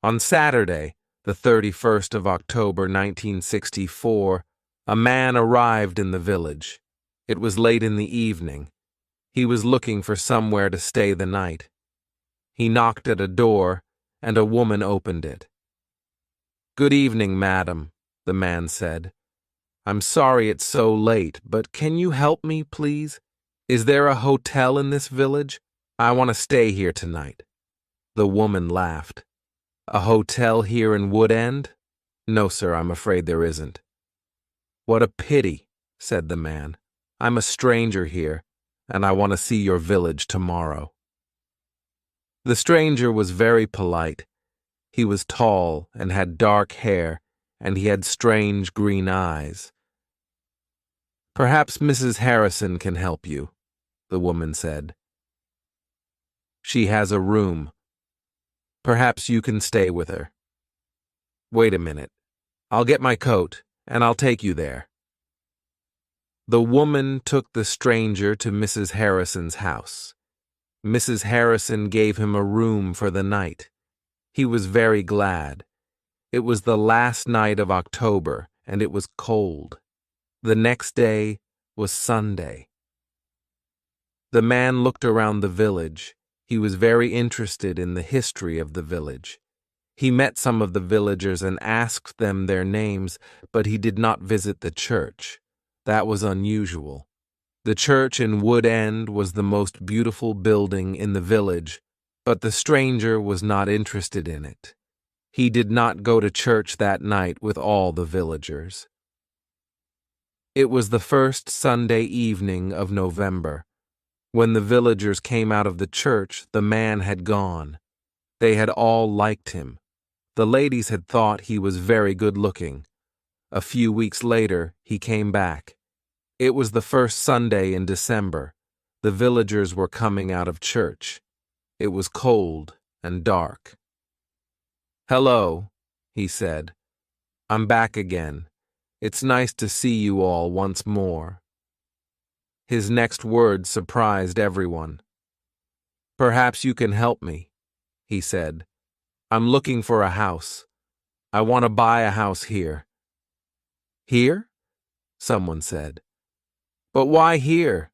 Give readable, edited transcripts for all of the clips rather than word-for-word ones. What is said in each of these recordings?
On Saturday, the 31st of October, 1964, a man arrived in the village. It was late in the evening. He was looking for somewhere to stay the night. He knocked at a door, and a woman opened it. "Good evening, madam," the man said. "I'm sorry it's so late, but can you help me, please? Is there a hotel in this village? I want to stay here tonight." The woman laughed. "A hotel here in Wood End? No, sir, I'm afraid there isn't." "What a pity," said the man. "I'm a stranger here, and I want to see your village tomorrow." The stranger was very polite. He was tall and had dark hair, and he had strange green eyes. "Perhaps Mrs. Harrison can help you," the woman said. "She has a room. Perhaps you can stay with her. Wait a minute. I'll get my coat, and I'll take you there." The woman took the stranger to Mrs. Harrison's house. Mrs. Harrison gave him a room for the night. He was very glad. It was the last night of October, and it was cold. The next day was Sunday. The man looked around the village. He was very interested in the history of the village. He met some of the villagers and asked them their names, but he did not visit the church. That was unusual. The church in Wood End was the most beautiful building in the village, but the stranger was not interested in it. He did not go to church that night with all the villagers. It was the first Sunday evening of November. When the villagers came out of the church, the man had gone. They had all liked him. The ladies had thought he was very good-looking. A few weeks later, he came back. It was the first Sunday in December. The villagers were coming out of church. It was cold and dark. "Hello," he said. "I'm back again. It's nice to see you all once more." His next words surprised everyone. "Perhaps you can help me," he said. "I'm looking for a house. I want to buy a house here." "Here?" someone said. "But why here?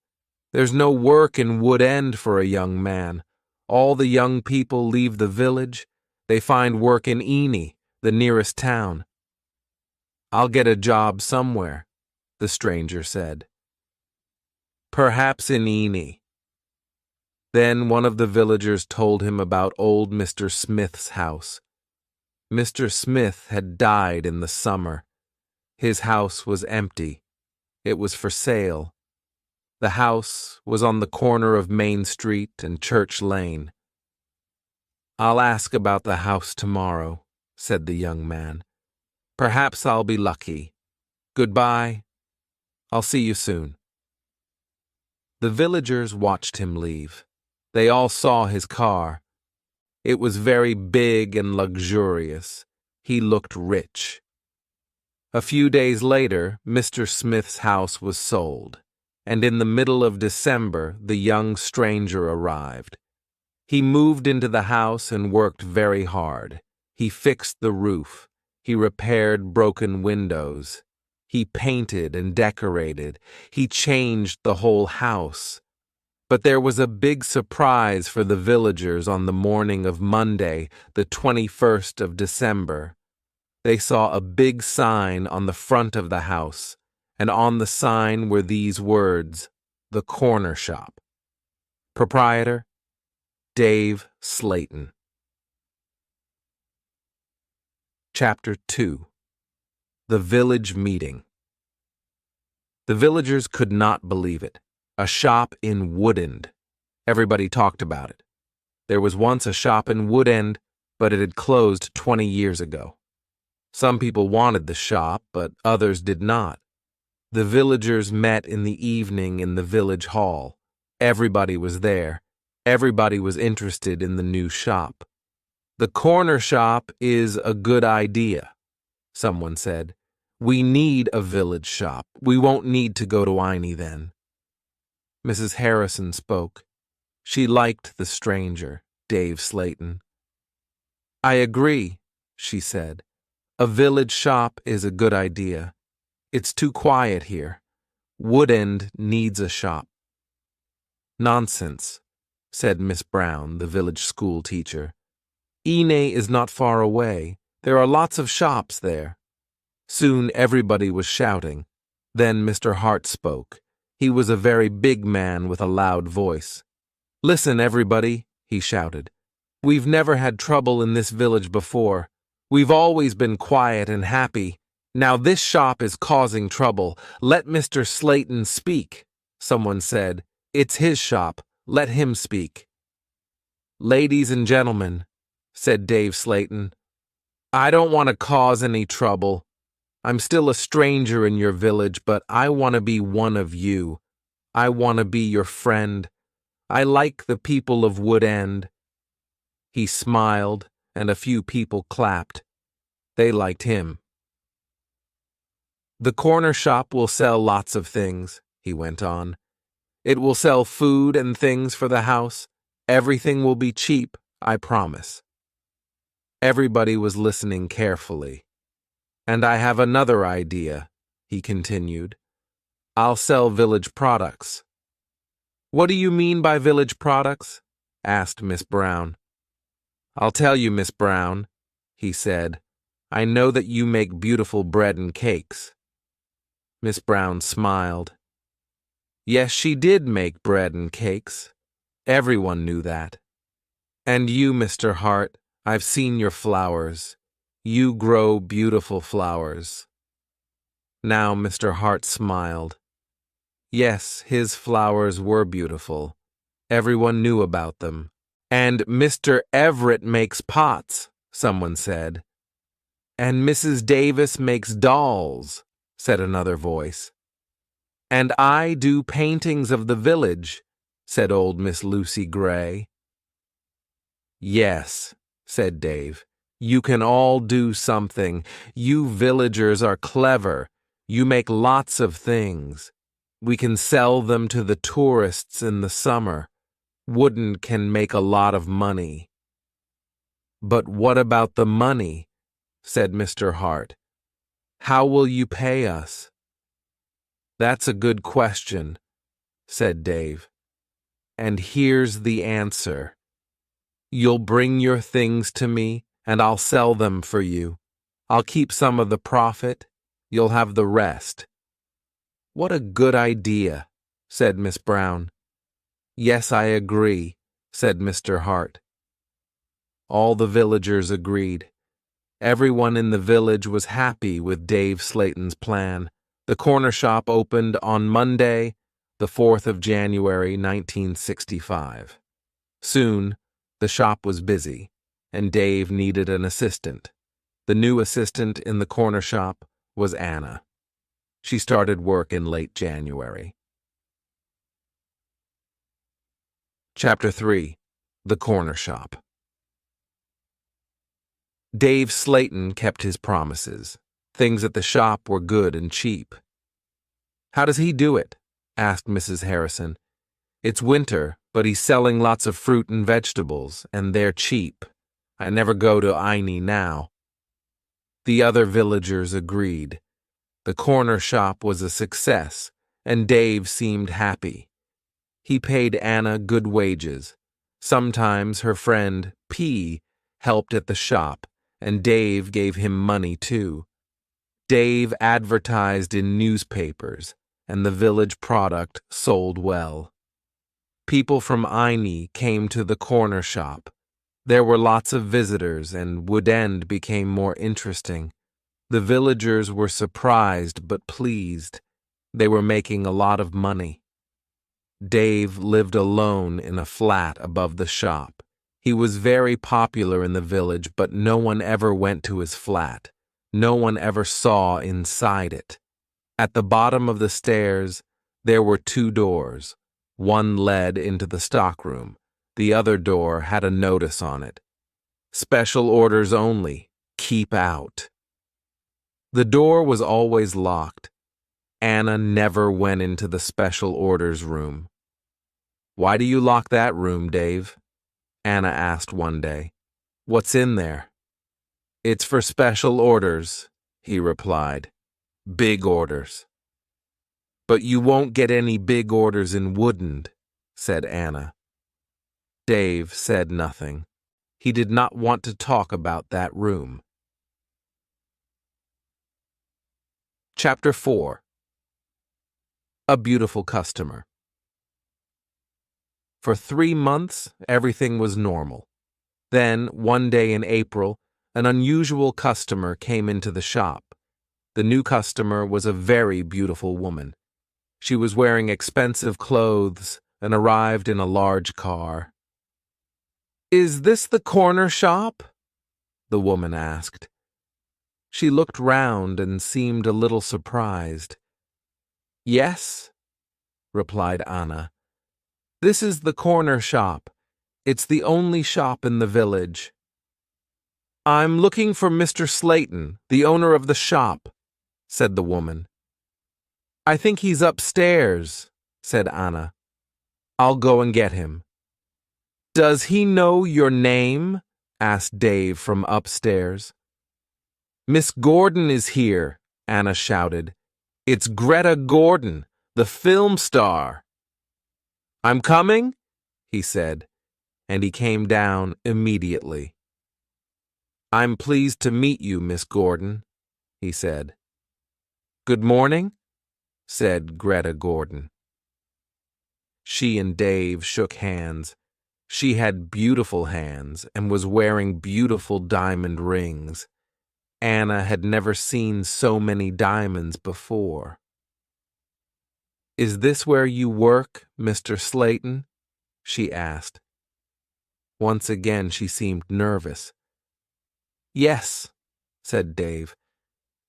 There's no work in Wood End for a young man. All the young people leave the village. They find work in Eni, the nearest town." "I'll get a job somewhere," the stranger said. "Perhaps in Eni." Then one of the villagers told him about old Mr. Smith's house. Mr. Smith had died in the summer. His house was empty. It was for sale. The house was on the corner of Main Street and Church Lane. "I'll ask about the house tomorrow," said the young man. "Perhaps I'll be lucky. Goodbye. I'll see you soon." The villagers watched him leave. They all saw his car. It was very big and luxurious. He looked rich. A few days later, Mr. Smith's house was sold, and in the middle of December, the young stranger arrived. He moved into the house and worked very hard. He fixed the roof. He repaired broken windows. He painted and decorated. He changed the whole house. But there was a big surprise for the villagers on the morning of Monday, the 21st of December. They saw a big sign on the front of the house, and on the sign were these words, "The Corner Shop. Proprietor, Dave Slayton." Chapter 2. The Village Meeting. The villagers could not believe it. A shop in Wood End. Everybody talked about it. There was once a shop in Wood End, but it had closed 20 years ago. Some people wanted the shop, but others did not. The villagers met in the evening in the village hall. Everybody was there. Everybody was interested in the new shop. "The corner shop is a good idea," someone said. "We need a village shop. We won't need to go to Eni then." Mrs. Harrison spoke. She liked the stranger, Dave Slayton. I agree, she said. A village shop is a good idea. It's too quiet here. Woodend needs a shop. Nonsense, said Miss Brown, the village school teacher. Ine is not far away. There are lots of shops there. Soon everybody was shouting. Then Mr. Hart spoke. He was a very big man with a loud voice. Listen, everybody, he shouted. We've never had trouble in this village before. We've always been quiet and happy. Now this shop is causing trouble. Let Mr. Slayton speak. Someone said, It's his shop. Let him speak. Ladies and gentlemen, said Dave Slayton, I don't want to cause any trouble. I'm still a stranger in your village, but I want to be one of you. I want to be your friend. I like the people of Woodend. He smiled, and a few people clapped. They liked him. The corner shop will sell lots of things, he went on. It will sell food and things for the house. Everything will be cheap, I promise. Everybody was listening carefully. And I have another idea, he continued. I'll sell village products. What do you mean by village products? Asked Miss Brown. I'll tell you, Miss Brown, he said. I know that you make beautiful bread and cakes. Miss Brown smiled. Yes, she did make bread and cakes. Everyone knew that. And you, Mr. Hart, I've seen your flowers. You grow beautiful flowers. Now Mr. Hart smiled. Yes, his flowers were beautiful. Everyone knew about them. And Mr. Everett makes pots, someone said. And Mrs. Davis makes dolls, said another voice. And I do paintings of the village, said old Miss Lucy Gray. Yes, said Dave. You can all do something. You villagers are clever. You make lots of things. We can sell them to the tourists in the summer. Woodend can make a lot of money. But what about the money? Said Mr. Hart. How will you pay us? That's a good question, said Dave. And here's the answer. You'll bring your things to me, and I'll sell them for you. I'll keep some of the profit. You'll have the rest. What a good idea, said Miss Brown. Yes, I agree, said Mr. Hart. All the villagers agreed. Everyone in the village was happy with Dave Slayton's plan. The corner shop opened on Monday, the 4th of January, 1965. Soon, the shop was busy, and Dave needed an assistant. The new assistant in the corner shop was Anna. She started work in late January. Chapter 3. The Corner Shop. Dave Slayton kept his promises. Things at the shop were good and cheap. How does he do it? Asked Mrs. Harrison. It's winter, but he's selling lots of fruit and vegetables, and they're cheap. I never go to Ine now. The other villagers agreed. The corner shop was a success, and Dave seemed happy. He paid Anna good wages. Sometimes her friend, P, helped at the shop, and Dave gave him money too. Dave advertised in newspapers, and the village product sold well. People from Ine came to the corner shop. There were lots of visitors, and Woodend became more interesting. The villagers were surprised but pleased. They were making a lot of money. Dave lived alone in a flat above the shop. He was very popular in the village, but no one ever went to his flat. No one ever saw inside it. At the bottom of the stairs, there were 2 doors. One led into the stockroom. The other door had a notice on it. Special orders only. Keep out. The door was always locked. Anna never went into the special orders room. Why do you lock that room, Dave? Anna asked one day. What's in there? It's for special orders, he replied. Big orders. But you won't get any big orders in Woodend, said Anna. Dave said nothing. He did not want to talk about that room. Chapter 4. A Beautiful Customer. For 3 months, everything was normal. Then, one day in April, an unusual customer came into the shop. The new customer was a very beautiful woman. She was wearing expensive clothes and arrived in a large car. "Is this the corner shop?" the woman asked. She looked round and seemed a little surprised. "Yes," replied Anna. "This is the corner shop. It's the only shop in the village." "I'm looking for Mr. Slayton, the owner of the shop," said the woman. "I think he's upstairs," said Anna. "I'll go and get him." "Does he know your name?" asked Dave from upstairs. "Miss Gordon is here," Anna shouted. "It's Greta Gordon, the film star." "I'm coming," he said, and he came down immediately. "I'm pleased to meet you, Miss Gordon," he said. "Good morning," said Greta Gordon. She and Dave shook hands. She had beautiful hands and was wearing beautiful diamond rings. Anna had never seen so many diamonds before. "Is this where you work, Mr. Slayton?" she asked. Once again she seemed nervous. "Yes," said Dave.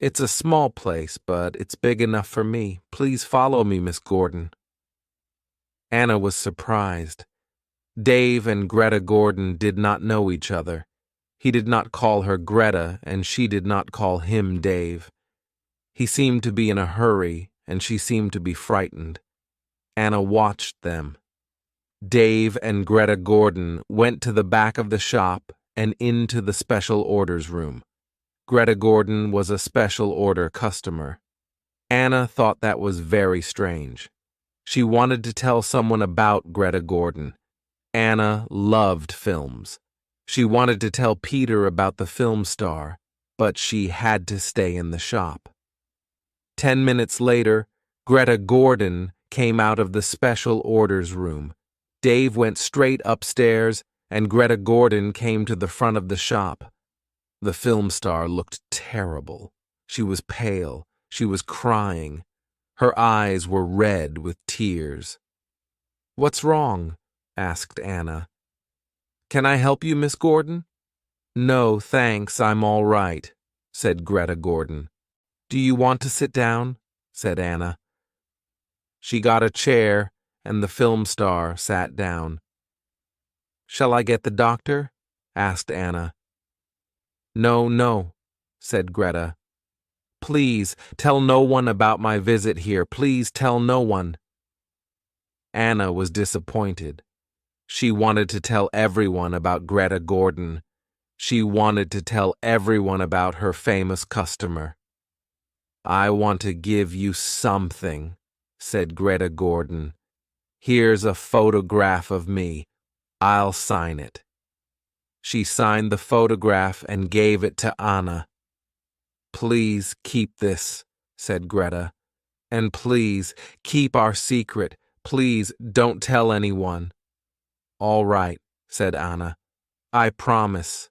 "It's a small place, but it's big enough for me. Please follow me, Miss Gordon." Anna was surprised. Dave and Greta Gordon did not know each other. He did not call her Greta, and she did not call him Dave. He seemed to be in a hurry, and she seemed to be frightened. Anna watched them. Dave and Greta Gordon went to the back of the shop and into the special orders room. Greta Gordon was a special order customer. Anna thought that was very strange. She wanted to tell someone about Greta Gordon. Anna loved films. She wanted to tell Peter about the film star, but she had to stay in the shop. 10 minutes later, Greta Gordon came out of the special orders room. Dave went straight upstairs, and Greta Gordon came to the front of the shop. The film star looked terrible. She was pale. She was crying. Her eyes were red with tears. "What's wrong?" asked Anna. "Can I help you, Miss Gordon?" "No, thanks, I'm all right," said Greta Gordon. "Do you want to sit down?" said Anna. She got a chair, and the film star sat down. "Shall I get the doctor?" asked Anna. No, said Greta. "Please, tell no one about my visit here. Please tell no one." Anna was disappointed. She wanted to tell everyone about Greta Gordon. She wanted to tell everyone about her famous customer. "I want to give you something," said Greta Gordon. "Here's a photograph of me. I'll sign it." She signed the photograph and gave it to Anna. "Please keep this," said Greta. "And please keep our secret. Please don't tell anyone." "All right," said Anna. "I promise."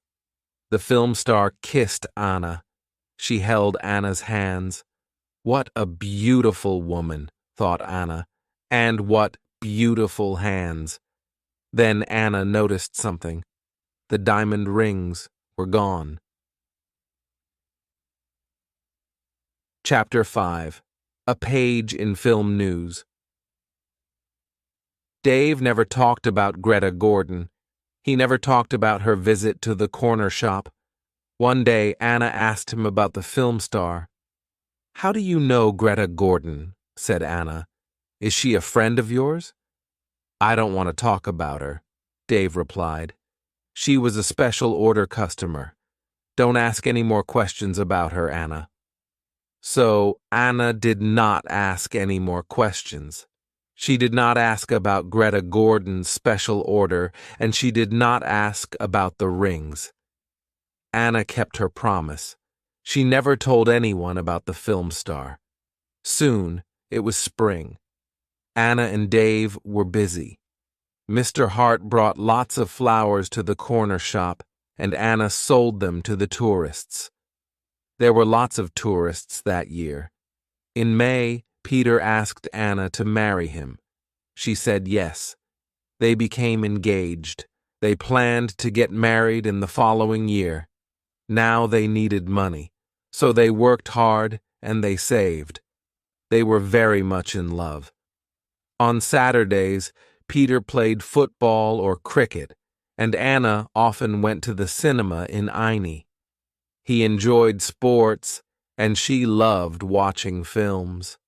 The film star kissed Anna. She held Anna's hands. What a beautiful woman, thought Anna, and what beautiful hands. Then Anna noticed something. The diamond rings were gone. Chapter 5. A Page in Film News. Dave never talked about Greta Gordon. He never talked about her visit to the corner shop. One day, Anna asked him about the film star. "How do you know Greta Gordon?" said Anna. "Is she a friend of yours?" "I don't want to talk about her," Dave replied. "She was a special order customer. Don't ask any more questions about her, Anna." So Anna did not ask any more questions. She did not ask about Greta Gordon's special order, and she did not ask about the rings. Anna kept her promise. She never told anyone about the film star. Soon, it was spring. Anna and Dave were busy. Mr. Hart brought lots of flowers to the corner shop, and Anna sold them to the tourists. There were lots of tourists that year. In May, Peter asked Anna to marry him. She said yes. They became engaged. They planned to get married in the following year. Now they needed money, so they worked hard and they saved. They were very much in love. On Saturdays, Peter played football or cricket, and Anna often went to the cinema in Aini. He enjoyed sports, and she loved watching films.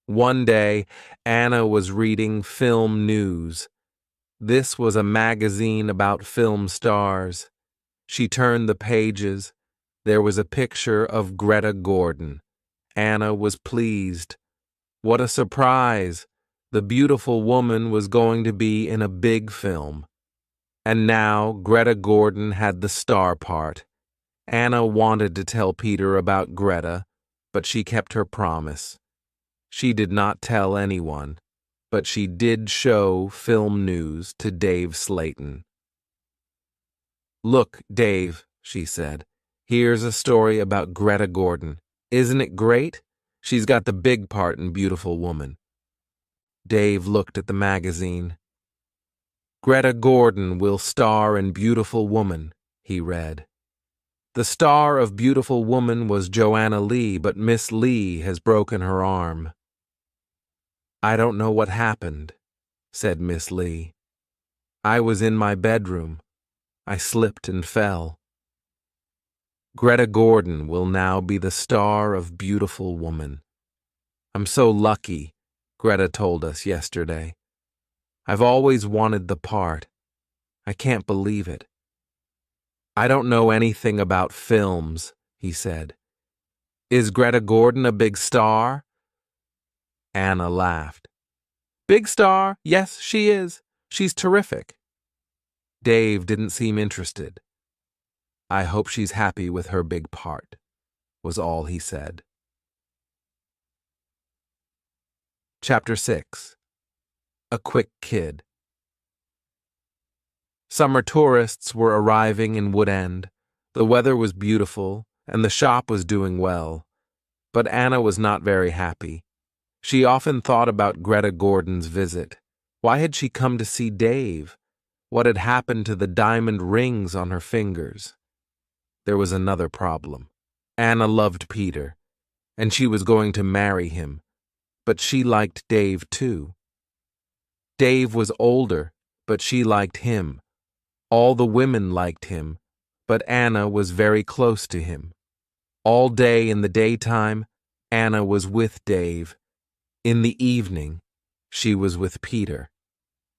One day, Anna was reading Film News. This was a magazine about film stars. She turned the pages. There was a picture of Greta Gordon. Anna was pleased. What a surprise! The beautiful woman was going to be in a big film. And now Greta Gordon had the star part. Anna wanted to tell Peter about Greta, but she kept her promise. She did not tell anyone, but she did show Film News to Dave Slayton. "Look, Dave," she said, "here's a story about Greta Gordon. Isn't it great? She's got the big part in Beautiful Woman." Dave looked at the magazine. "Greta Gordon will star in Beautiful Woman," he read. "The star of Beautiful Woman was Joanna Lee, but Miss Lee has broken her arm." "I don't know what happened," said Miss Lee. "I was in my bedroom. I slipped and fell." Greta Gordon will now be the star of Beautiful Woman. "I'm so lucky," Greta told us yesterday. "I've always wanted the part. I can't believe it." "I don't know anything about films," he said. "Is Greta Gordon a big star?" Anna laughed. "Big star? Yes, she is. She's terrific." Dave didn't seem interested. "I hope she's happy with her big part," was all he said. Chapter 6. A Quick Kid. Summer tourists were arriving in Wood End. The weather was beautiful, and the shop was doing well. But Anna was not very happy. She often thought about Greta Gordon's visit. Why had she come to see Dave? What had happened to the diamond rings on her fingers? There was another problem. Anna loved Peter, and she was going to marry him. But she liked Dave too. Dave was older, but she liked him. All the women liked him, but Anna was very close to him. All day in the daytime, Anna was with Dave. In the evening, she was with Peter.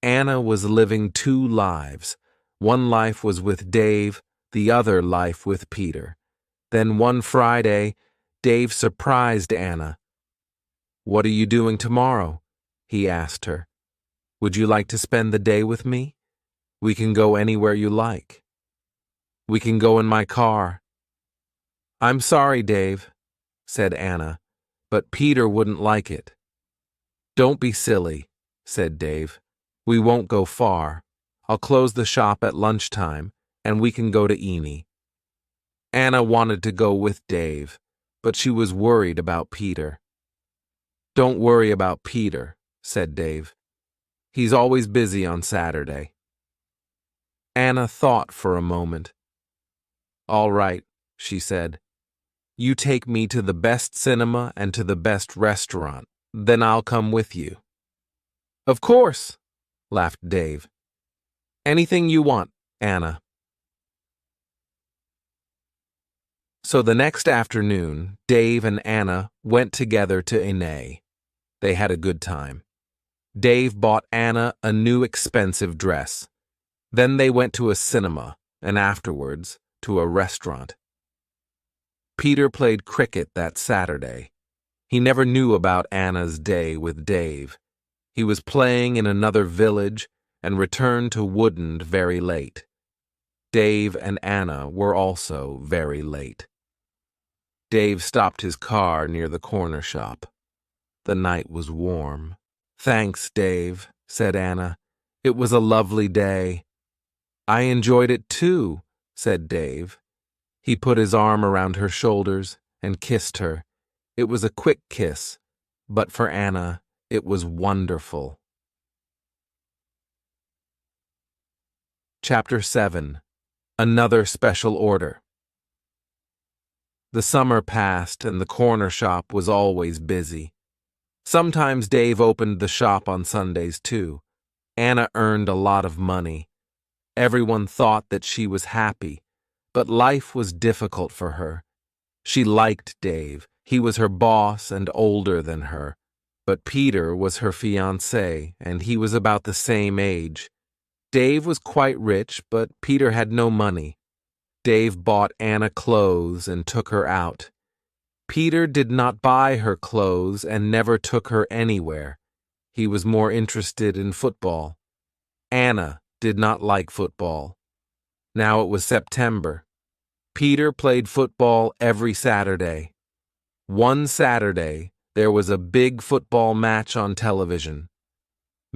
Anna was living two lives. One life was with Dave, the other life with Peter. Then one Friday, Dave surprised Anna. "What are you doing tomorrow?" he asked her. "Would you like to spend the day with me? We can go anywhere you like. We can go in my car." "I'm sorry, Dave," said Anna, "but Peter wouldn't like it." "Don't be silly," said Dave. "We won't go far. I'll close the shop at lunchtime, and we can go to Aini." Anna wanted to go with Dave, but she was worried about Peter. "Don't worry about Peter," said Dave. "He's always busy on Saturday." Anna thought for a moment. "All right," she said. "You take me to the best cinema and to the best restaurant. Then I'll come with you." "Of course," laughed Dave. "Anything you want, Anna." So the next afternoon, Dave and Anna went together to Aini. They had a good time. Dave bought Anna a new expensive dress. Then they went to a cinema, and afterwards to a restaurant. Peter played cricket that Saturday. He never knew about Anna's day with Dave. He was playing in another village and returned to Woodend very late. Dave and Anna were also very late. Dave stopped his car near the corner shop. The night was warm. "Thanks, Dave," said Anna. "It was a lovely day." "I enjoyed it too," said Dave. He put his arm around her shoulders and kissed her. It was a quick kiss, but for Anna, it was wonderful. Chapter 7. Another Special Order. The summer passed and the corner shop was always busy. Sometimes Dave opened the shop on Sundays too. Anna earned a lot of money. Everyone thought that she was happy, but life was difficult for her. She liked Dave. He was her boss and older than her. But Peter was her fiancé, and he was about the same age. Dave was quite rich, but Peter had no money. Dave bought Anna clothes and took her out. Peter did not buy her clothes and never took her anywhere. He was more interested in football. Anna did not like football. Now it was September. Peter played football every Saturday. One Saturday, there was a big football match on television.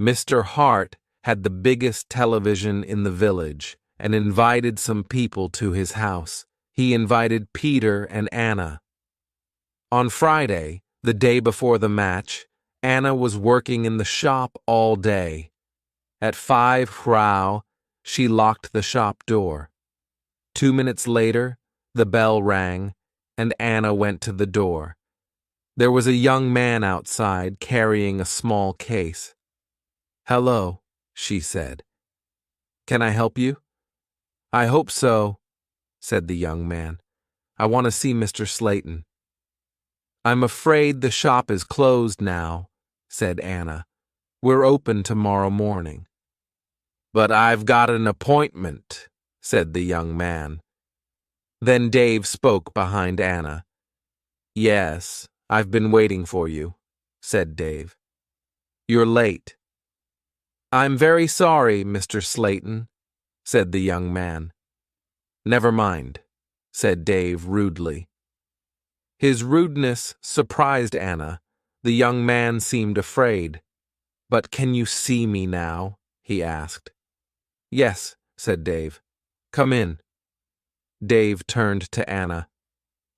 Mr. Hart had the biggest television in the village and invited some people to his house. He invited Peter and Anna. On Friday, the day before the match, Anna was working in the shop all day. At 5:00, she locked the shop door. 2 minutes later, the bell rang, and Anna went to the door. There was a young man outside carrying a small case. "Hello," she said. "Can I help you?" "I hope so," said the young man. "I want to see Mr. Slayton." "I'm afraid the shop is closed now," said Anna. "We're open tomorrow morning." "But I've got an appointment," said the young man. Then Dave spoke behind Anna. "Yes, I've been waiting for you," said Dave. "You're late." "I'm very sorry, Mr. Slayton," said the young man. "Never mind," said Dave rudely. His rudeness surprised Anna. The young man seemed afraid. "But can you see me now?" he asked. "Yes," said Dave. "Come in." Dave turned to Anna.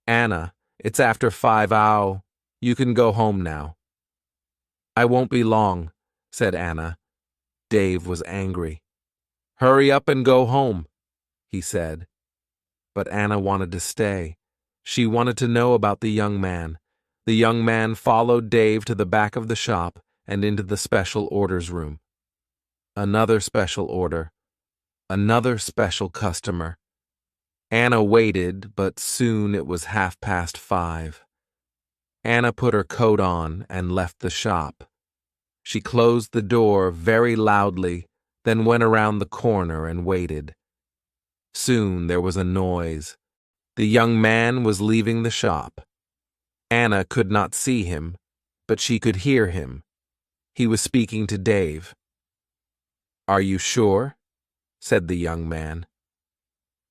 "Anna, it's after 5:00. You can go home now." "I won't be long," said Anna. Dave was angry. "Hurry up and go home," he said. But Anna wanted to stay. She wanted to know about the young man. The young man followed Dave to the back of the shop and into the special orders room. Another special order. Another special customer. Anna waited, but soon it was 5:30. Anna put her coat on and left the shop. She closed the door very loudly, then went around the corner and waited. Soon there was a noise. The young man was leaving the shop. Anna could not see him, but she could hear him. He was speaking to Dave. "Are you sure?" said the young man.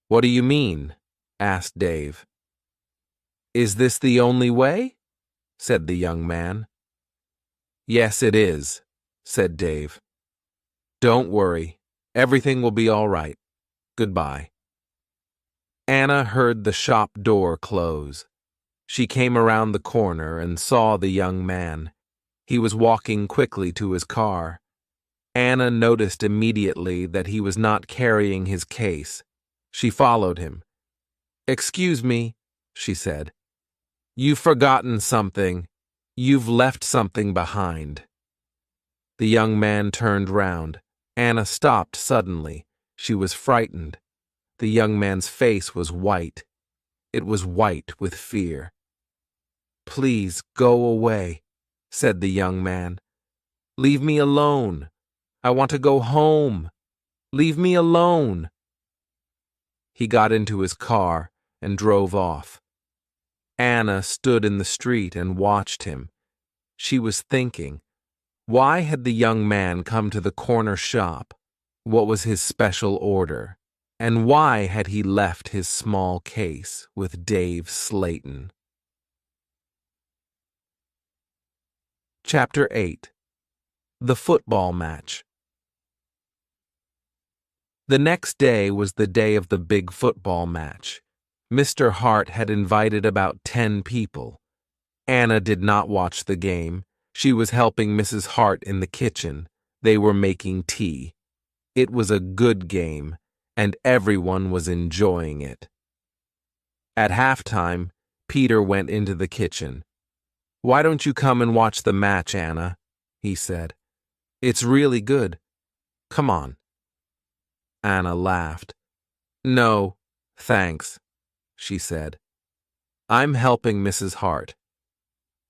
"What do you mean?" asked Dave. "Is this the only way?" said the young man. "Yes, it is," said Dave. "Don't worry. Everything will be all right. Goodbye." Anna heard the shop door close. She came around the corner and saw the young man. He was walking quickly to his car. Anna noticed immediately that he was not carrying his case. She followed him. "Excuse me," she said. "You've forgotten something. You've left something behind." The young man turned round. Anna stopped suddenly. She was frightened. The young man's face was white. It was white with fear. "Please go away," said the young man. "Leave me alone. I want to go home. Leave me alone." He got into his car and drove off. Anna stood in the street and watched him. She was thinking, why had the young man come to the corner shop? What was his special order? And why had he left his small case with Dave Slayton? Chapter 8. The Football Match. The next day was the day of the big football match. Mr. Hart had invited about 10 people. Anna did not watch the game. She was helping Mrs. Hart in the kitchen. They were making tea. It was a good game, and everyone was enjoying it. At halftime, Peter went into the kitchen. "Why don't you come and watch the match, Anna?" he said. "It's really good. Come on." Anna laughed. "No, thanks," she said. "I'm helping Mrs. Hart.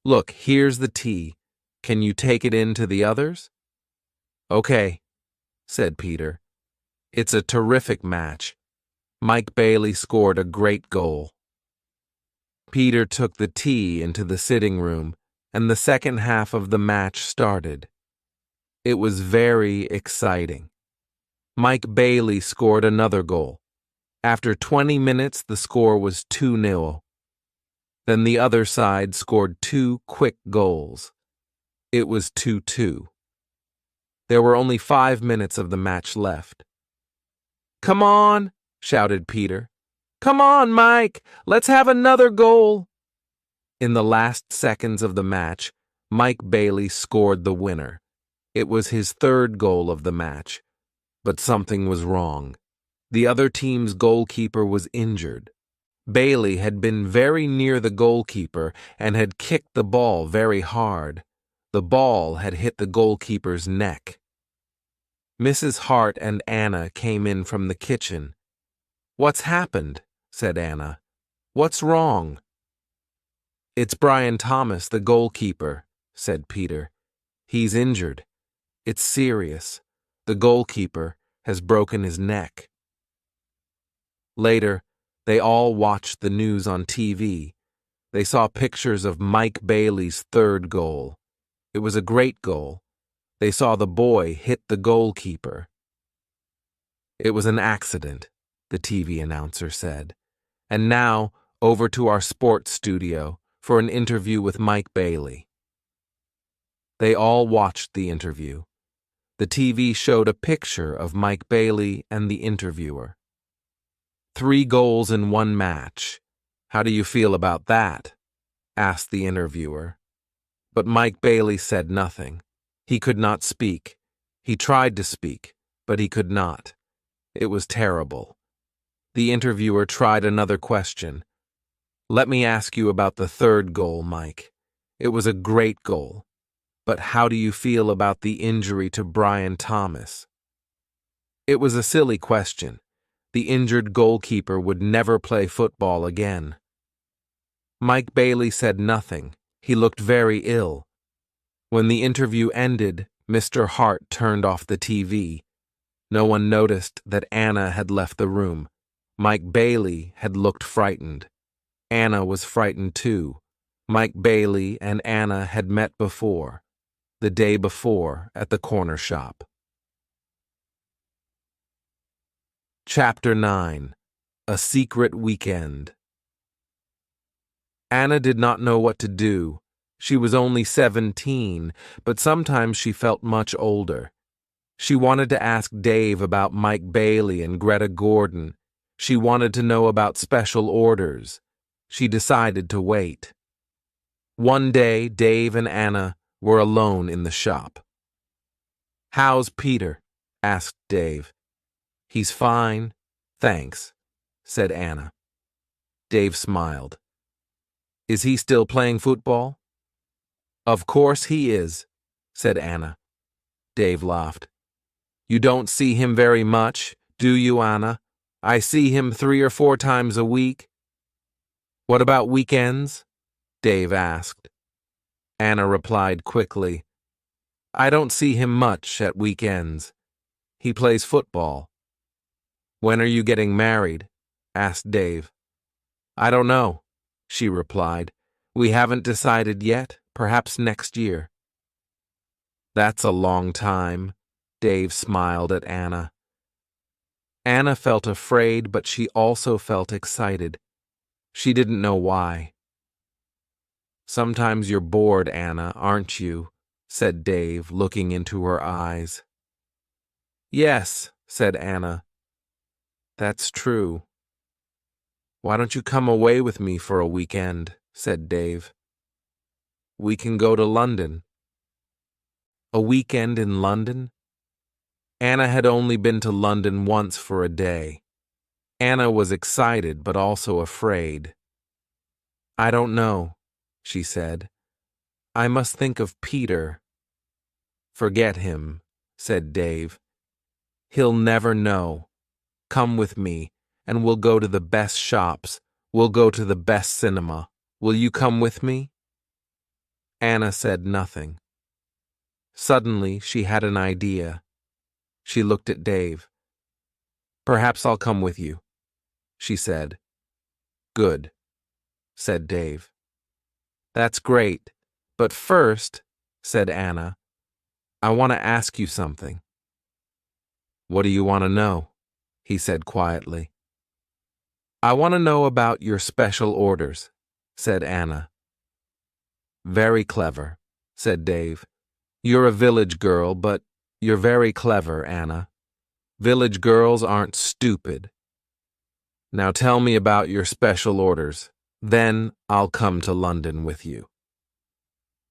Look, here's the tea. Can you take it in to the others?" "Okay," said Peter. "It's a terrific match. Mike Bailey scored a great goal." Peter took the tea into the sitting room, and the second half of the match started. It was very exciting. Mike Bailey scored another goal. After 20 minutes, the score was 2-0. Then the other side scored 2 quick goals. It was 2-2. There were only 5 minutes of the match left. "Come on," shouted Peter. "Come on, Mike, let's have another goal." In the last seconds of the match, Mike Bailey scored the winner. It was his third goal of the match, but something was wrong. The other team's goalkeeper was injured. Bailey had been very near the goalkeeper and had kicked the ball very hard. The ball had hit the goalkeeper's neck. Mrs. Hart and Anna came in from the kitchen. "What's happened?" said Anna. "What's wrong?" "It's Brian Thomas, the goalkeeper," said Peter. "He's injured. It's serious. The goalkeeper has broken his neck." Later, they all watched the news on TV. They saw pictures of Mike Bailey's third goal. It was a great goal. They saw the boy hit the goalkeeper. "It was an accident," the TV announcer said. "And now, over to our sports studio for an interview with Mike Bailey." They all watched the interview. The TV showed a picture of Mike Bailey and the interviewer. "3 goals in 1 match. How do you feel about that?" asked the interviewer. But Mike Bailey said nothing. He could not speak. He tried to speak, but he could not. It was terrible. The interviewer tried another question. "Let me ask you about the third goal, Mike. It was a great goal. But how do you feel about the injury to Brian Thomas?" It was a silly question. The injured goalkeeper would never play football again. Mike Bailey said nothing. He looked very ill. When the interview ended, Mr. Hart turned off the TV. No one noticed that Anna had left the room. Mike Bailey had looked frightened. Anna was frightened too. Mike Bailey and Anna had met before, the day before at the corner shop. Chapter 9. A Secret Weekend. Anna did not know what to do. She was only 17, but sometimes she felt much older. She wanted to ask Dave about Mike Bailey and Greta Gordon. She wanted to know about special orders. She decided to wait. One day, Dave and Anna were alone in the shop. "How's Peter?" asked Dave. "He's fine, thanks," said Anna. Dave smiled. "Is he still playing football?" "Of course he is," said Anna. Dave laughed. "You don't see him very much, do you, Anna? I see him 3 or 4 times a week." "What about weekends?" Dave asked. Anna replied quickly, "I don't see him much at weekends. He plays football." "When are you getting married?" asked Dave. "I don't know," she replied. We haven't decided yet, perhaps next year. That's a long time, Dave smiled at Anna. Anna felt afraid, but she also felt excited. She didn't know why. Sometimes you're bored, Anna, aren't you? Said Dave, looking into her eyes. Yes, said Anna. That's true. Why don't you come away with me for a weekend? Said Dave. We can go to London. A weekend in London? Anna had only been to London once for a day. Anna was excited but also afraid. I don't know, she said. I must think of Peter. Forget him, said Dave. He'll never know. Come with me, and we'll go to the best shops. We'll go to the best cinema. Will you come with me? Anna said nothing. Suddenly, she had an idea. She looked at Dave. Perhaps I'll come with you, she said. Good, said Dave. That's great, but first, said Anna, I want to ask you something. What do you want to know? He said quietly. I want to know about your special orders, said Anna. Very clever, said Dave. You're a village girl, but you're very clever, Anna. Village girls aren't stupid. Now tell me about your special orders. Then I'll come to London with you.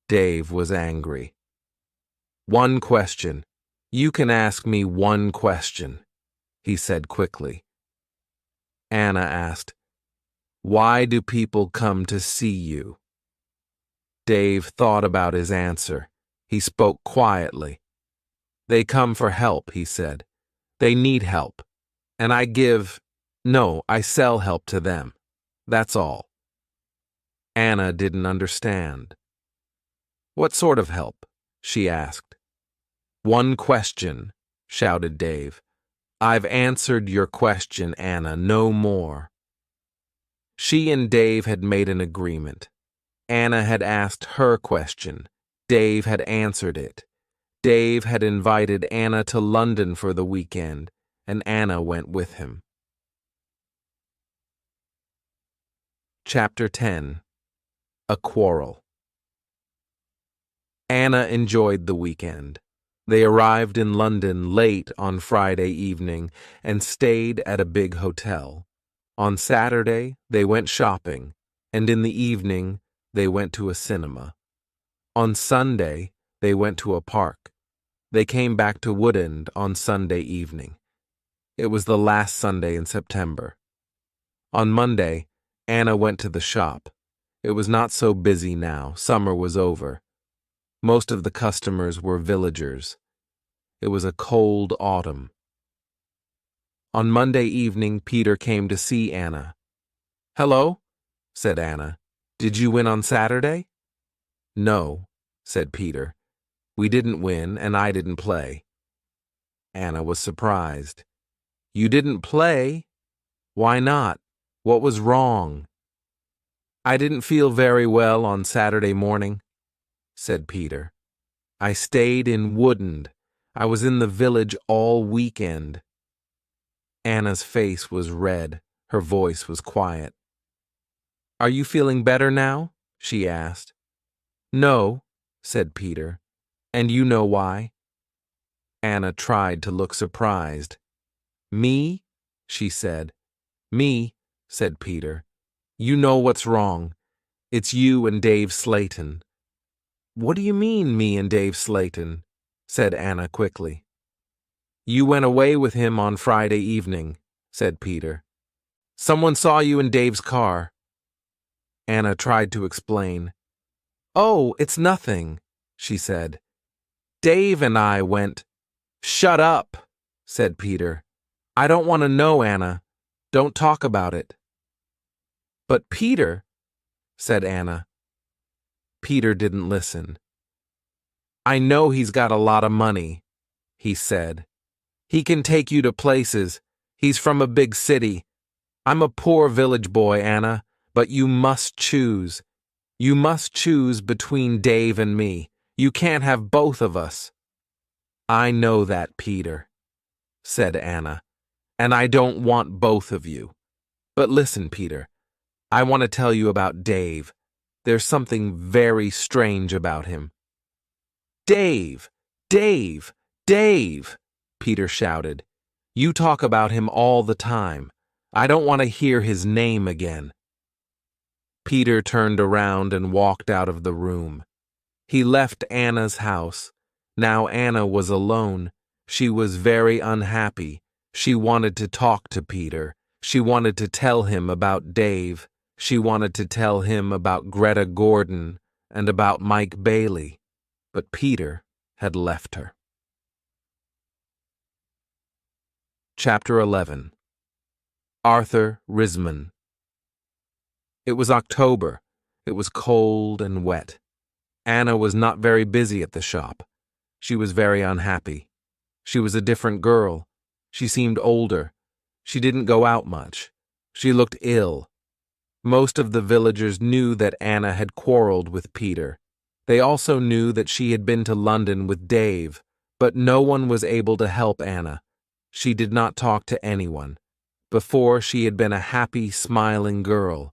Dave was angry. One question. You can ask me one question, he said quickly. Anna asked, Why do people come to see you? Dave thought about his answer. He spoke quietly. They come for help, he said. They need help. And I sell help to them. That's all. Anna didn't understand. What sort of help? She asked. One question, shouted Dave. I've answered your question, Anna, no more. She and Dave had made an agreement. Anna had asked her question. Dave had answered it. Dave had invited Anna to London for the weekend, and Anna went with him. Chapter 10. A Quarrel. Anna enjoyed the weekend. They arrived in London late on Friday evening and stayed at a big hotel. On Saturday, they went shopping, and in the evening, they went to a cinema. On Sunday, they went to a park. They came back to Woodend on Sunday evening. It was the last Sunday in September. On Monday, Anna went to the shop. It was not so busy now. Summer was over. Most of the customers were villagers. It was a cold autumn. On Monday evening, Peter came to see Anna. Hello, said Anna. Did you win on Saturday? No, said Peter. We didn't win, and I didn't play. Anna was surprised. You didn't play? Why not? What was wrong? I didn't feel very well on Saturday morning, said Peter. I stayed in Woodend. I was in the village all weekend. Anna's face was red. Her voice was quiet. Are you feeling better now? She asked. No, said Peter. And you know why? Anna tried to look surprised. Me? She said. Me, said Peter. You know what's wrong. It's you and Dave Slayton. What do you mean, me and Dave Slayton? Said Anna quickly. You went away with him on Friday evening, said Peter. Someone saw you in Dave's car. Anna tried to explain. Oh, it's nothing, she said. Dave and I went. Shut up, said Peter. I don't want to know, Anna. Don't talk about it. But Peter, said Anna. Peter didn't listen. I know he's got a lot of money, he said. He can take you to places. He's from a big city. I'm a poor village boy, Anna. But you must choose. You must choose between Dave and me. You can't have both of us." "I know that, Peter," said Anna, "and I don't want both of you. But listen, Peter, I want to tell you about Dave. There's something very strange about him." "Dave! Dave! Dave!" Peter shouted. "You talk about him all the time. I don't want to hear his name again." Peter turned around and walked out of the room. He left Anna's house. Now Anna was alone. She was very unhappy. She wanted to talk to Peter. She wanted to tell him about Dave. She wanted to tell him about Greta Gordon and about Mike Bailey. But Peter had left her. Chapter 11. Arthur Risman. It was October. It was cold and wet. Anna was not very busy at the shop. She was very unhappy. She was a different girl. She seemed older. She didn't go out much. She looked ill. Most of the villagers knew that Anna had quarreled with Peter. They also knew that she had been to London with Dave, but no one was able to help Anna. She did not talk to anyone. Before, she had been a happy, smiling girl.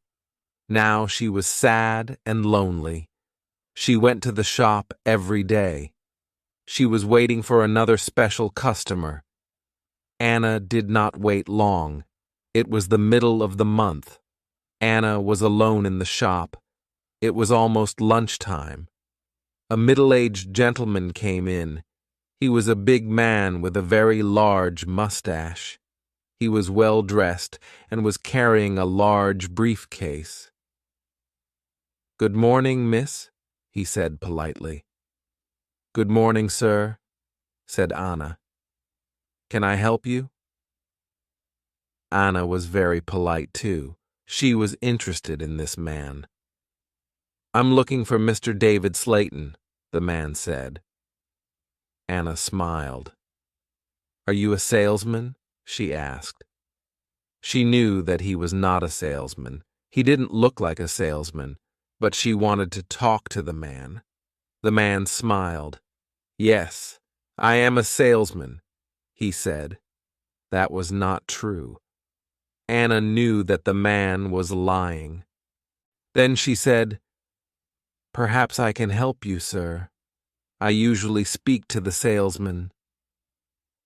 Now she was sad and lonely. She went to the shop every day. She was waiting for another special customer. Anna did not wait long. It was the middle of the month. Anna was alone in the shop. It was almost lunchtime. A middle-aged gentleman came in. He was a big man with a very large mustache. He was well-dressed and was carrying a large briefcase. "Good morning, miss," he said politely. "Good morning, sir," said Anna. "Can I help you?" Anna was very polite, too. She was interested in this man. "I'm looking for Mr. David Slayton," the man said. Anna smiled. "Are you a salesman?" she asked. She knew that he was not a salesman. He didn't look like a salesman, but she wanted to talk to the man. The man smiled. "Yes, I am a salesman," he said. That was not true. Anna knew that the man was lying. Then she said, "Perhaps I can help you, sir. I usually speak to the salesman."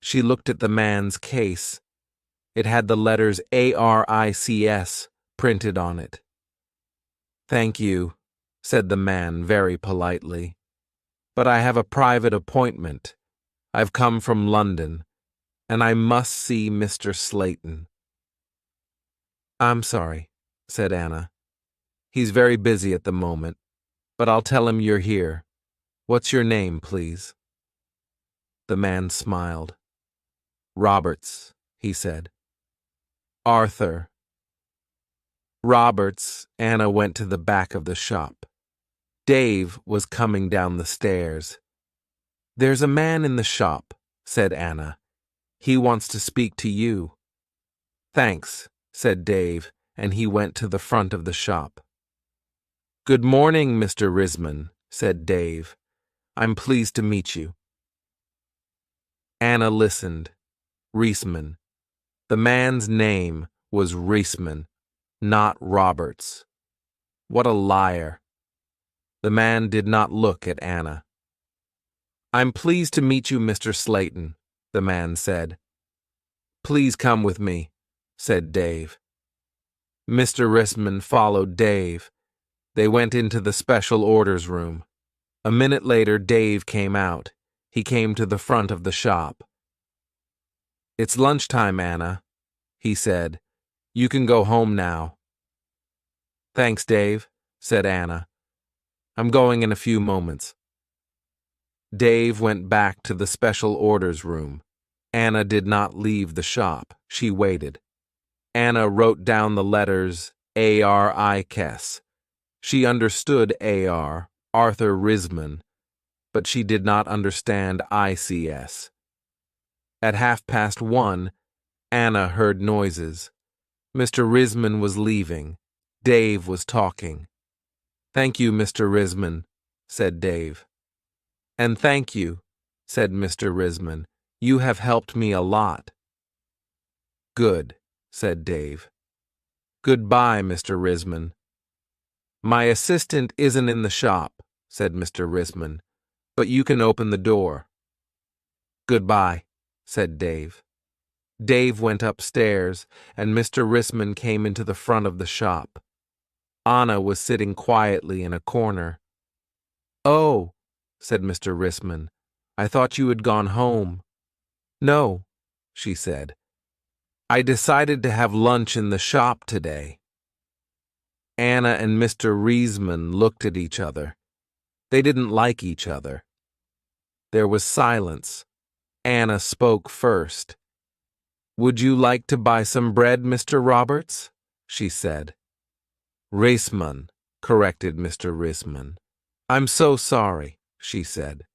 She looked at the man's case. It had the letters ARICS printed on it. "Thank you," said the man very politely. "But I have a private appointment. I've come from London, and I must see Mr. Slayton." "I'm sorry," said Anna. "He's very busy at the moment, but I'll tell him you're here. What's your name, please?" The man smiled. "Roberts," he said. "Arthur." Roberts, Anna went to the back of the shop. Dave was coming down the stairs. "There's a man in the shop," said Anna. "He wants to speak to you." "Thanks," said Dave, and he went to the front of the shop. "Good morning, Mr. Risman," said Dave. "I'm pleased to meet you." Anna listened. Reisman. The man's name was Reisman, not Roberts. What a liar. The man did not look at Anna. "I'm pleased to meet you, Mr. Slayton," the man said. "Please come with me," said Dave. Mr. Reisman followed Dave. They went into the special orders room. A minute later, Dave came out. He came to the front of the shop. "It's lunchtime, Anna," he said. "You can go home now." "Thanks, Dave," said Anna. "I'm going in a few moments." Dave went back to the special orders room. Anna did not leave the shop. She waited. Anna wrote down the letters ARICS. She understood AR, Arthur Risman, but she did not understand ICS. At 1:30, Anna heard noises. Mr. Risman was leaving. Dave was talking. "Thank you, Mr. Risman," said Dave. "And thank you," said Mr. Risman. "You have helped me a lot." "Good," said Dave. "Goodbye, Mr. Risman." "My assistant isn't in the shop," said Mr. Risman, "but you can open the door." "Goodbye," said Dave. Dave went upstairs, and Mr. Risman came into the front of the shop. Anna was sitting quietly in a corner. "Oh," said Mr. Risman, "I thought you had gone home." "No," she said. "I decided to have lunch in the shop today." Anna and Mr. Risman looked at each other. They didn't like each other. There was silence. Anna spoke first. "Would you like to buy some bread, Mr. Roberts?" she said. "Risman," corrected Mr. Risman. "I'm so sorry," she said.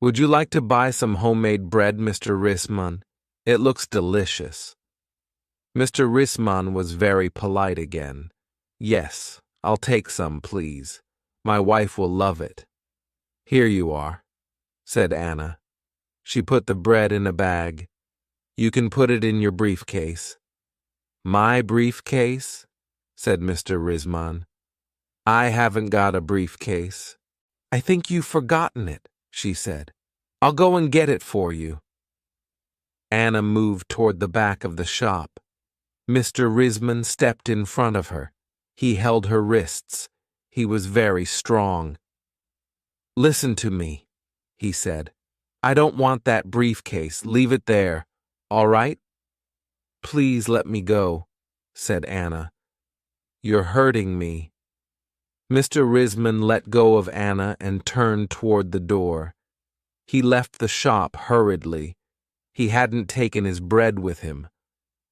"Would you like to buy some homemade bread, Mr. Risman? It looks delicious." Mr. Risman was very polite again. "Yes, I'll take some, please. My wife will love it." "Here you are," said Anna. She put the bread in a bag. "You can put it in your briefcase." "My briefcase?" said Mr. Risman. "I haven't got a briefcase." "I think you've forgotten it," she said. "I'll go and get it for you." Anna moved toward the back of the shop. Mr. Risman stepped in front of her. He held her wrists. He was very strong. "Listen to me," he said. "I don't want that briefcase. Leave it there. All right?" "Please let me go," said Anna. "You're hurting me." Mr. Risman let go of Anna and turned toward the door. He left the shop hurriedly. He hadn't taken his bread with him.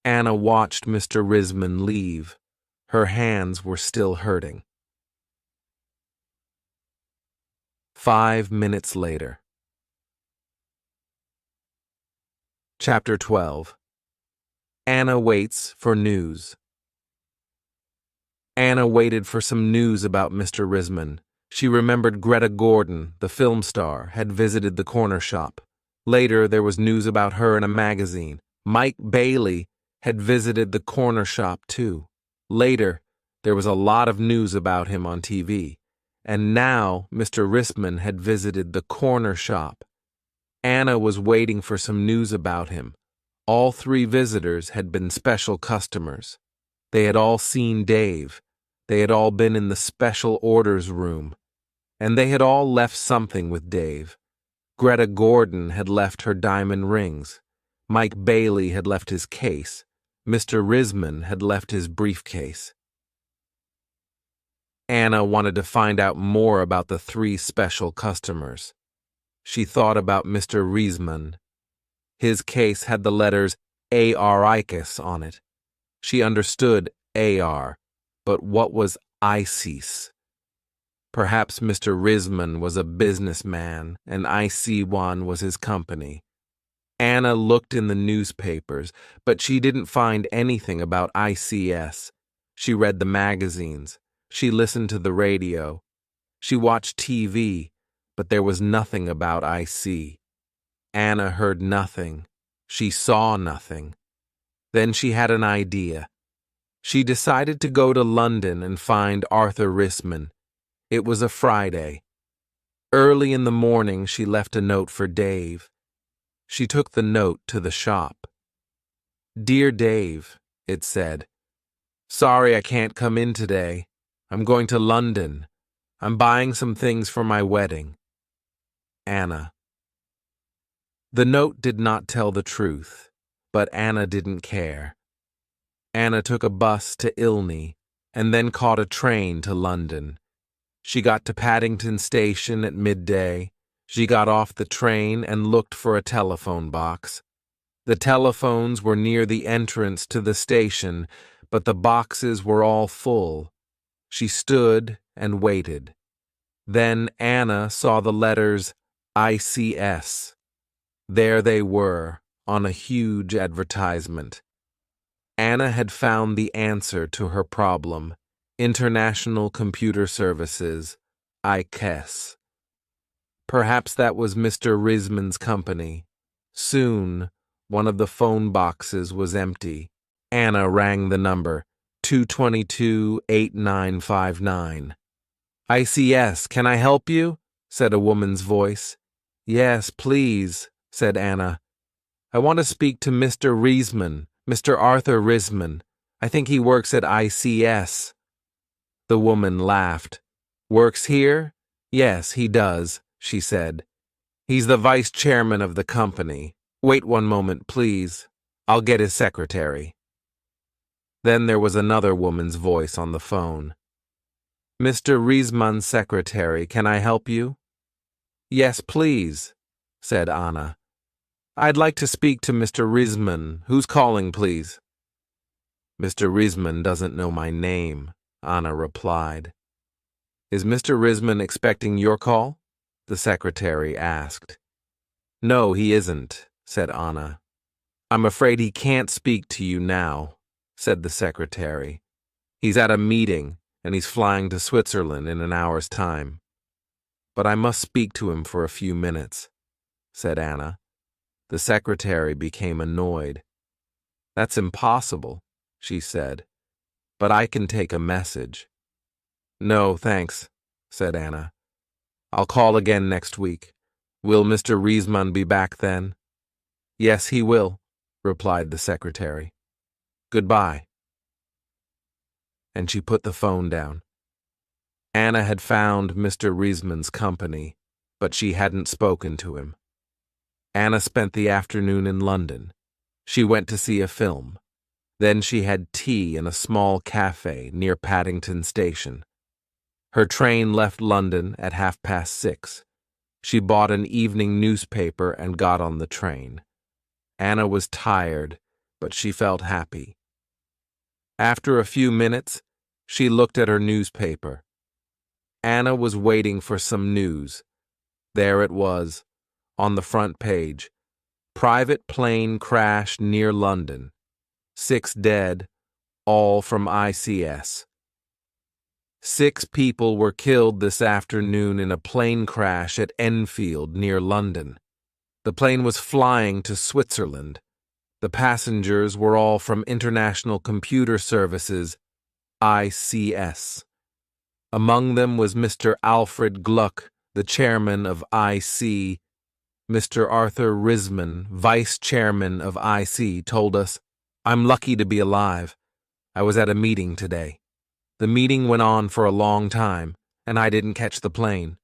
Anna watched Mr. Risman leave. Her hands were still hurting. 5 minutes later. Chapter 12. Anna waits for news. Anna waited for some news about Mr. Risman. She remembered Greta Gordon, the film star, had visited the corner shop. Later, there was news about her in a magazine. Mike Bailey had visited the corner shop too. Later, there was a lot of news about him on TV. And now, Mr. Risman had visited the corner shop. Anna was waiting for some news about him. All 3 visitors had been special customers. They had all seen Dave. They had all been in the special orders room. And they had all left something with Dave. Greta Gordon had left her diamond rings. Mike Bailey had left his case. Mr. Risman had left his briefcase. Anna wanted to find out more about the 3 special customers. She thought about Mr. Risman. His case had the letters A.R.ICUS on it. She understood A.R., but what was ISIS? Perhaps Mr. Risman was a businessman and IC1 was his company. Anna looked in the newspapers, but she didn't find anything about ICS. She read the magazines. She listened to the radio. She watched TV, but there was nothing about IC. Anna heard nothing. She saw nothing. Then she had an idea. She decided to go to London and find Arthur Risman. It was a Friday. Early in the morning, she left a note for Dave. She took the note to the shop. "Dear Dave," it said, "sorry I can't come in today. I'm going to London. I'm buying some things for my wedding. Anna." The note did not tell the truth, but Anna didn't care. Anna took a bus to Ilney and then caught a train to London. She got to Paddington Station at midday. She got off the train and looked for a telephone box. The telephones were near the entrance to the station, but the boxes were all full. She stood and waited. Then Anna saw the letters ICS. There they were, on a huge advertisement. Anna had found the answer to her problem. International Computer Services, ICS. Perhaps that was Mr. Risman's company. Soon, one of the phone boxes was empty. Anna rang the number, 222-8959. ICS, can I help you? Said a woman's voice. Yes, please, said Anna. I want to speak to Mr. Risman, Mr. Arthur Risman. I think he works at ICS. The woman laughed. Works here? Yes, he does, she said. He's the vice chairman of the company. Wait one moment, please. I'll get his secretary. Then there was another woman's voice on the phone. Mr. Risman's secretary, can I help you? Yes, please, said Anna. I'd like to speak to Mr. Risman. Who's calling, please? Mr. Risman doesn't know my name, Anna replied. Is Mr. Risman expecting your call? The secretary asked. No, he isn't, said Anna. I'm afraid he can't speak to you now, said the secretary. He's at a meeting, and he's flying to Switzerland in an hour's time. But I must speak to him for a few minutes, said Anna. The secretary became annoyed. That's impossible, she said. But I can take a message. No, thanks, said Anna. I'll call again next week. Will Mr. Risman be back then? Yes, he will, replied the secretary. Goodbye. And she put the phone down. Anna had found Mr. Risman's company, but she hadn't spoken to him. Anna spent the afternoon in London. She went to see a film. Then she had tea in a small cafe near Paddington Station. Her train left London at 6:30. She bought an evening newspaper and got on the train. Anna was tired, but she felt happy. After a few minutes, she looked at her newspaper. Anna was waiting for some news. There it was, on the front page. Private plane crash near London. 6 dead, all from ICS. 6 people were killed this afternoon in a plane crash at Enfield near London. The plane was flying to Switzerland. The passengers were all from International Computer Services, ICS. Among them was Mr. Alfred Gluck, the chairman of IC. Mr. Arthur Risman, vice chairman of IC, told us, I'm lucky to be alive. I was at a meeting today. The meeting went on for a long time, and I didn't catch the plane.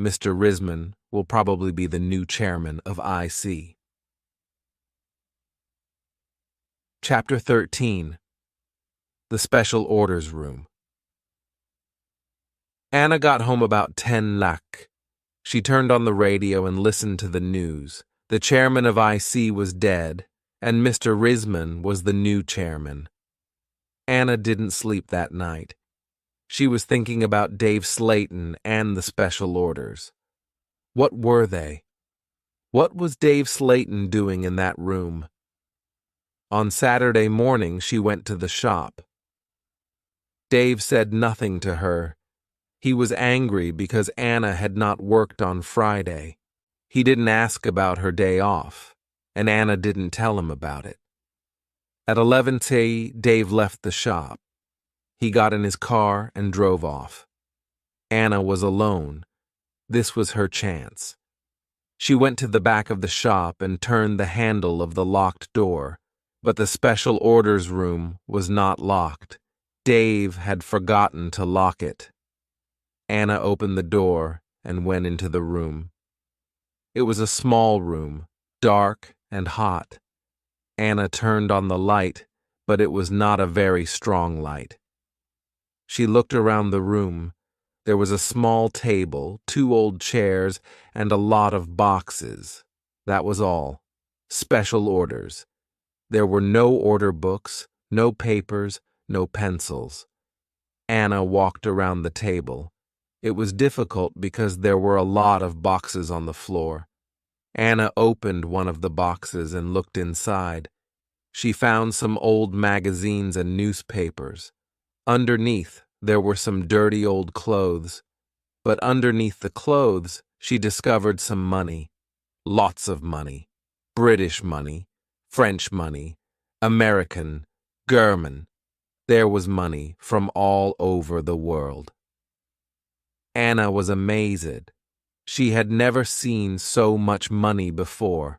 Mr. Risman will probably be the new chairman of IC. Chapter 13. The Special Orders Room. Anna got home about 10 lac. She turned on the radio and listened to the news. The chairman of IC was dead, and Mr. Risman was the new chairman. Anna didn't sleep that night. She was thinking about Dave Slayton and the special orders. What were they? What was Dave Slayton doing in that room? On Saturday morning, she went to the shop. Dave said nothing to her. He was angry because Anna had not worked on Friday. He didn't ask about her day off, and Anna didn't tell him about it. At 11:30, Dave left the shop. He got in his car and drove off. Anna was alone. This was her chance. She went to the back of the shop and turned the handle of the locked door, but the special orders room was not locked. Dave had forgotten to lock it. Anna opened the door and went into the room. It was a small room, dark and hot. Anna turned on the light, but it was not a very strong light. She looked around the room. There was a small table, 2 old chairs, and a lot of boxes. That was all. Special orders. There were no order books, no papers, no pencils. Anna walked around the table. It was difficult because there were a lot of boxes on the floor. Anna opened one of the boxes and looked inside. She found some old magazines and newspapers. Underneath, there were some dirty old clothes. But underneath the clothes, she discovered some money. Lots of money. British money, French money, American, German. There was money from all over the world. Anna was amazed. She had never seen so much money before.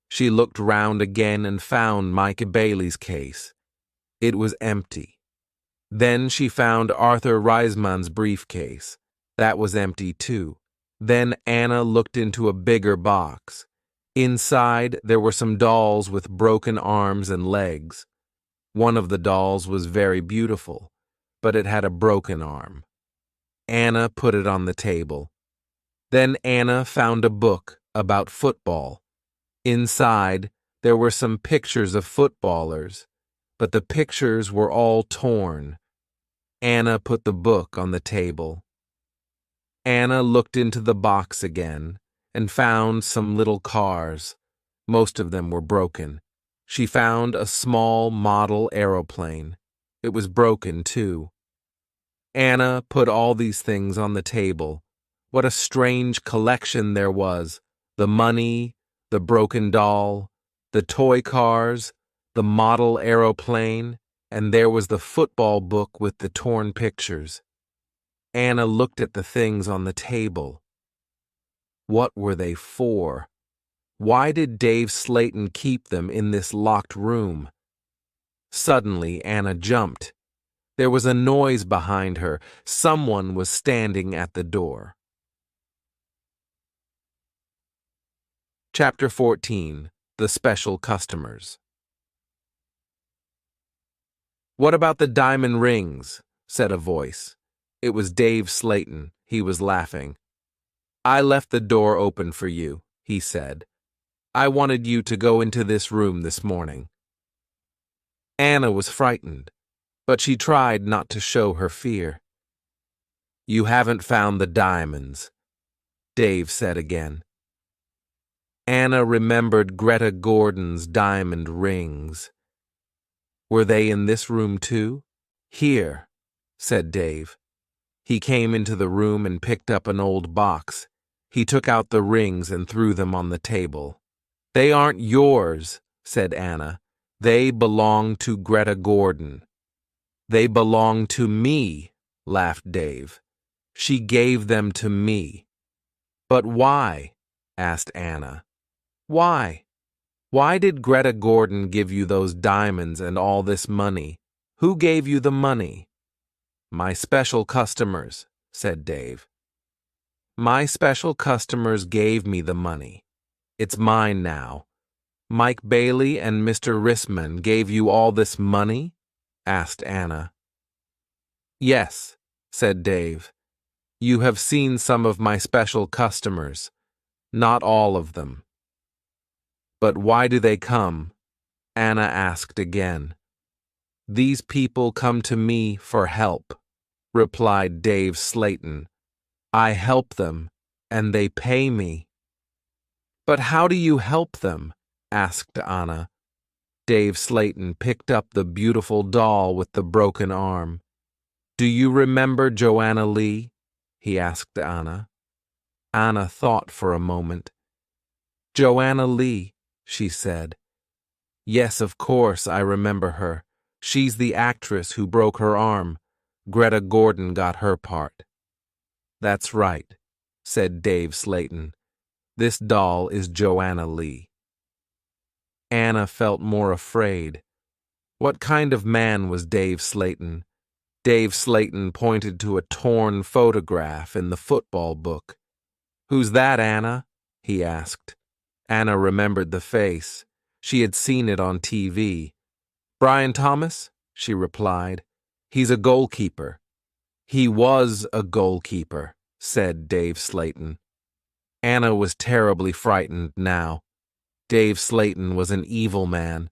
She looked round again and found Mike Bailey's case. It was empty. Then she found Arthur Reisman's briefcase. That was empty too. Then Anna looked into a bigger box. Inside, there were some dolls with broken arms and legs. One of the dolls was very beautiful, but it had a broken arm. Anna put it on the table. Then Anna found a book about football. Inside, there were some pictures of footballers, but the pictures were all torn. Anna put the book on the table. Anna looked into the box again and found some little cars. Most of them were broken. She found a small model aeroplane. It was broken, too. Anna put all these things on the table. What a strange collection there was. The money, the broken doll, the toy cars, the model aeroplane, and there was the football book with the torn pictures. Anna looked at the things on the table. What were they for? Why did Dave Slayton keep them in this locked room? Suddenly, Anna jumped. There was a noise behind her. Someone was standing at the door. Chapter 14. The Special Customers. "What about the diamond rings?" said a voice. It was Dave Slayton. He was laughing. "I left the door open for you," he said. "I wanted you to go into this room this morning." Anna was frightened, but she tried not to show her fear. "You haven't found the diamonds," Dave said again. Anna remembered Greta Gordon's diamond rings. Were they in this room too? "Here," said Dave. He came into the room and picked up an old box. He took out the rings and threw them on the table. "They aren't yours," said Anna. "They belong to Greta Gordon." "They belong to me," laughed Dave. "She gave them to me." "But why?" asked Anna. "Why? Why did Greta Gordon give you those diamonds and all this money? Who gave you the money?" "My special customers," said Dave. "My special customers gave me the money. It's mine now. Mike Bailey and Mr. Rissman gave you all this money?" asked Anna. "Yes," said Dave. "You have seen some of my special customers. Not all of them." "But why do they come?" Anna asked again. "These people come to me for help," replied Dave Slayton. "I help them, and they pay me." "But how do you help them?" asked Anna. Dave Slayton picked up the beautiful doll with the broken arm. "Do you remember Joanna Lee?" he asked Anna. Anna thought for a moment. "Joanna Lee," she said. "Yes, of course, I remember her. She's the actress who broke her arm. Greta Gordon got her part." "That's right," said Dave Slayton. "This doll is Joanna Lee." Anna felt more afraid. What kind of man was Dave Slayton? Dave Slayton pointed to a torn photograph in the football book. "Who's that, Anna?" he asked. Anna remembered the face. She had seen it on TV. "Brian Thomas?" she replied. "He's a goalkeeper." "He was a goalkeeper," said Dave Slayton. Anna was terribly frightened now. Dave Slayton was an evil man.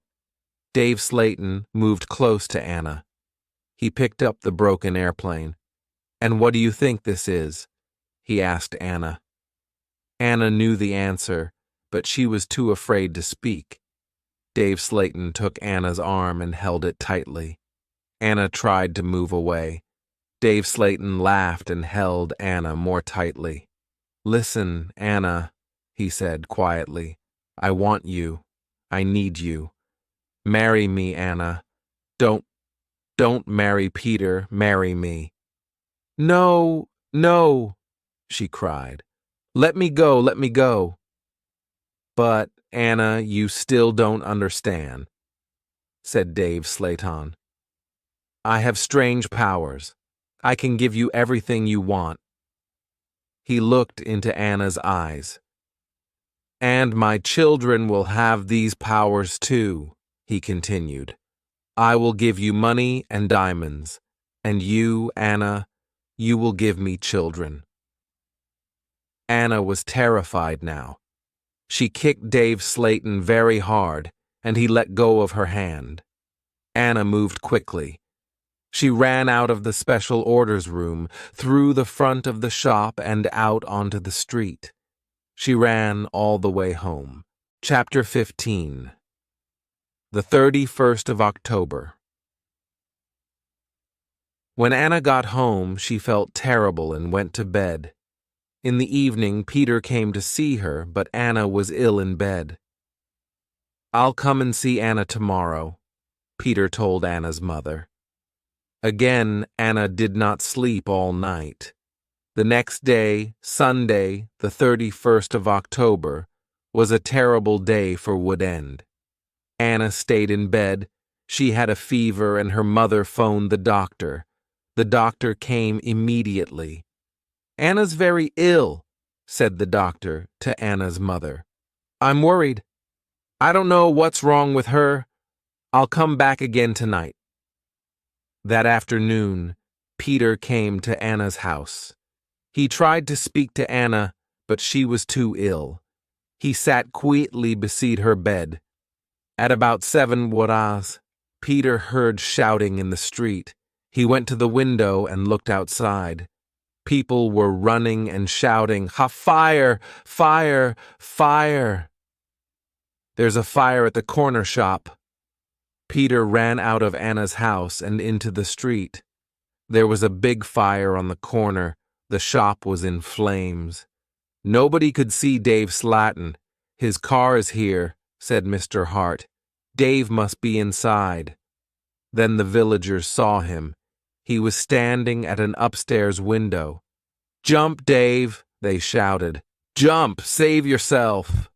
Dave Slayton moved close to Anna. He picked up the broken airplane. "And what do you think this is?" he asked Anna. Anna knew the answer, but she was too afraid to speak. Dave Slayton took Anna's arm and held it tightly. Anna tried to move away. Dave Slayton laughed and held Anna more tightly. "Listen, Anna," he said quietly. "I want you. I need you. Marry me, Anna. Don't marry Peter. Marry me." "No, no," she cried. "Let me go, let me go." "But, Anna, you still don't understand," said Dave Slayton. "I have strange powers. I can give you everything you want." He looked into Anna's eyes. "And my children will have these powers too," he continued. "I will give you money and diamonds, and you, Anna, you will give me children." Anna was terrified now. She kicked Dave Slayton very hard, and he let go of her hand. Anna moved quickly. She ran out of the special orders room, through the front of the shop and out onto the street. She ran all the way home. Chapter 15. The 31st of October. When Anna got home, she felt terrible and went to bed. In the evening, Peter came to see her, but Anna was ill in bed. "I'll come and see Anna tomorrow," Peter told Anna's mother. Again, Anna did not sleep all night. The next day, Sunday, the 31st of October, was a terrible day for Wood End. Anna stayed in bed. She had a fever and her mother phoned the doctor. The doctor came immediately. "Anna's very ill," said the doctor to Anna's mother. "I'm worried. I don't know what's wrong with her. I'll come back again tonight." That afternoon, Peter came to Anna's house. He tried to speak to Anna, but she was too ill. He sat quietly beside her bed. At about 7 horas, Peter heard shouting in the street. He went to the window and looked outside. People were running and shouting, "Ha, fire! Fire! Fire!" "There's a fire at the corner shop." Peter ran out of Anna's house and into the street. There was a big fire on the corner. The shop was in flames. "Nobody could see Dave Slayton. His car is here," said Mr. Hart. "Dave must be inside." Then the villagers saw him. He was standing at an upstairs window. "Jump, Dave," they shouted. "Jump, save yourself."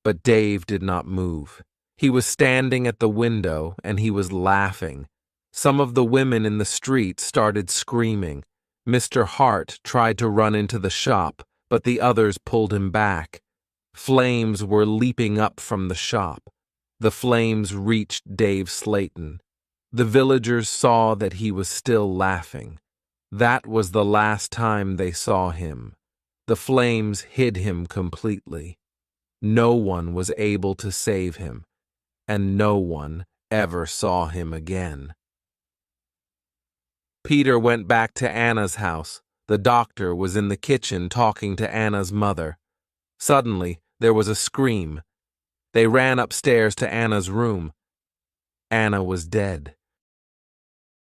But Dave did not move. He was standing at the window and he was laughing. Some of the women in the street started screaming. Mr. Hart tried to run into the shop, but the others pulled him back. Flames were leaping up from the shop. The flames reached Dave Slayton. The villagers saw that he was still laughing. That was the last time they saw him. The flames hid him completely. No one was able to save him, and no one ever saw him again. Peter went back to Anna's house. The doctor was in the kitchen talking to Anna's mother. Suddenly, there was a scream. They ran upstairs to Anna's room. Anna was dead.